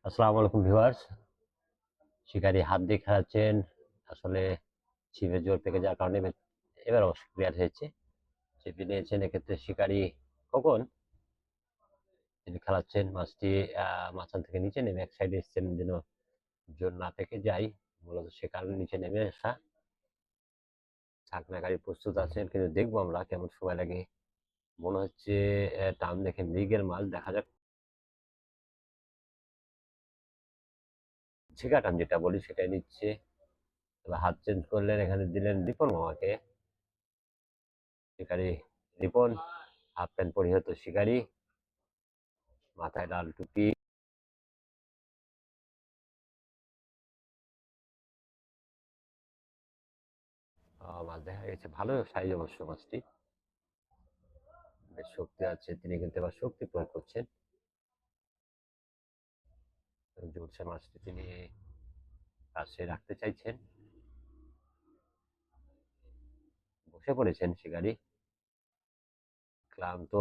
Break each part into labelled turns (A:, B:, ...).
A: আসসালামু আলাইকুম ভিউয়ার্স। শিকারি হাত দিয়ে খেলাচ্ছেন। আসলে ছিপে জোর পেকে যাওয়ার কারণে এবার অবশ্য ক্লিয়ার হয়েছে। ছিপে নিয়েছেন এক্ষেত্রে শিকারি খোকন। তিনি খেলাচ্ছেন মাছটি মাঝখান থেকে নিচে নেমে এক সাইডে এসছেন যেন জোর না পেকে যায়। মূলত সে কারণে নিচে নেমে আসা। ছাকনাকারী প্রস্তুত আছেন, কিন্তু দেখবো আমরা কেমন সময় লাগে। মনে হচ্ছে টান দেখে মৃগের মাছ, দেখা যাক। ছিকা টান যেটা বলি সেটাই নিচ্ছে। এবার হাত চেঞ্জ করলেন, এখানে দিলেন রিপন মামাকে। শিকারি রিপন, হাফ প্যান্ট পরিহিত শিকারি, মাথায় লাল টুপি। মাছ দেখা গেছে ভালো সাইজ অবশ্য মাছটি, বেশ শক্তি আছে। তিনি কিন্তু এবার শক্তি প্রয়োগ করছেন, জোরসে মাছটি তিনি কাছে রাখতে চাইছেন। বসে পড়েছেন শিকারি, ক্লান্ত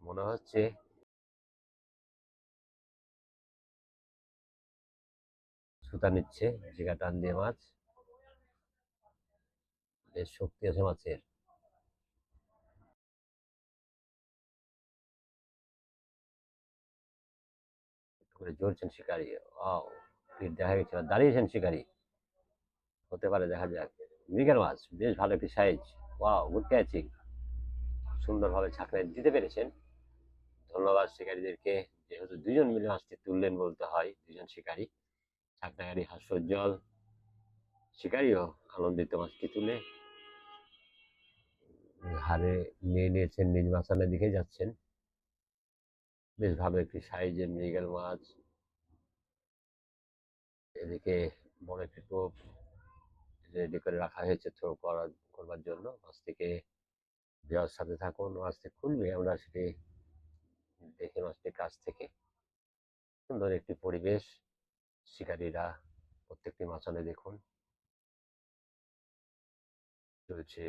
A: মনে হচ্ছে। সুতা নিচ্ছে জিগা টান দিয়ে মাছ, বেশ শক্তি আছে মাছের। করে জোরছেন শিকারি। ফিট দেখা গেছে, দাঁড়িয়েছেন শিকারি। হতে পারে, দেখা যাক। মৃগের মাছ, বেশ ভালো একটি সাইজ। Wow, good catching. সুন্দরভাবে ছাকড়ায় দিতে পেরেছেন। ধন্যবাদ শিকারীদেরকে, যেহেতু দুজন মিলে মাছটি তুললেন বলতে হয়। দুজন শিকারী, ছাকনাকারী হাস্যোজ্জ্বল, শিকারীও আনন্দিত মাছটি তুলে। হারে নিয়ে নিয়েছেন, নিজ মাছানের দিকে যাচ্ছেন। বেশ ভালো একটি সাইজের মৃগেল মাছ। এদিকে বড় একটি টোপ রেডি করে রাখা হয়েছে থ্রো করবার জন্য। মাছটিকে দেওয়ার সাথে থাকুন, মাছটি খুলবে, আমরা সেটি দেখে মাছটি কাছ থেকে। সুন্দর একটি পরিবেশ। শিকারীরা প্রত্যেকটি মাছানে দেখুন চলছে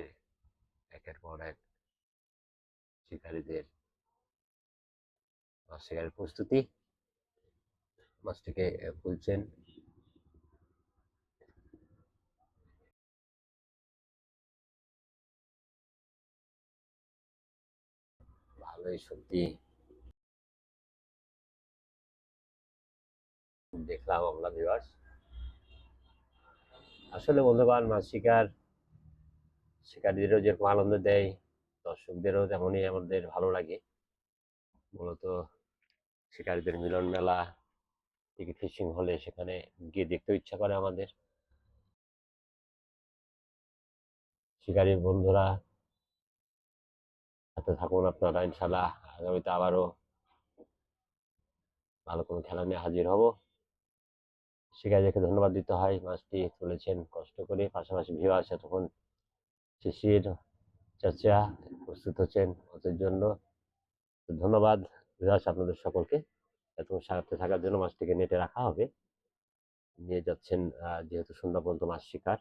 A: একের পর এক শিকারীদের মাছ শিকারের প্রস্তুতি। মাছটিকে খুলছেন। ভালোই সত্যি দেখলাম আমরা ভিউয়ার্স। আসলে বন্ধুবান, মাছ শিকার শিকারীদেরও যেরকম আনন্দ দেয়, দর্শকদেরও তেমনই আমাদের ভালো লাগে। মূলত শিকারীদের মিলন মেলা, টিকিট ফিশিং হলে সেখানে গিয়ে দেখতেও ইচ্ছা করে আমাদের। শিকারী বন্ধুরা, সাথে থাকুন আপনারা। ইনশাল্লাহ আগামীতে আবারও ভালো কোনো খেলা নিয়ে হাজির হব। শিকারীদেরকে ধন্যবাদ দিতে হয়, মাছটি তুলেছেন কষ্ট করে। পাশাপাশি ভিউয়ার্স এতক্ষণ শিশির চাচা প্রস্তুত হচ্ছেন মাছের জন্য। ধন্যবাদ ভিউয়ার্স আপনাদের সকলকে এতক্ষণ সাথে থাকার জন্য। মাছটিকে নেটে রাখা হবে, নিয়ে যাচ্ছেন যেহেতু সন্ধ্যা পর্যন্ত মাছ শিকার।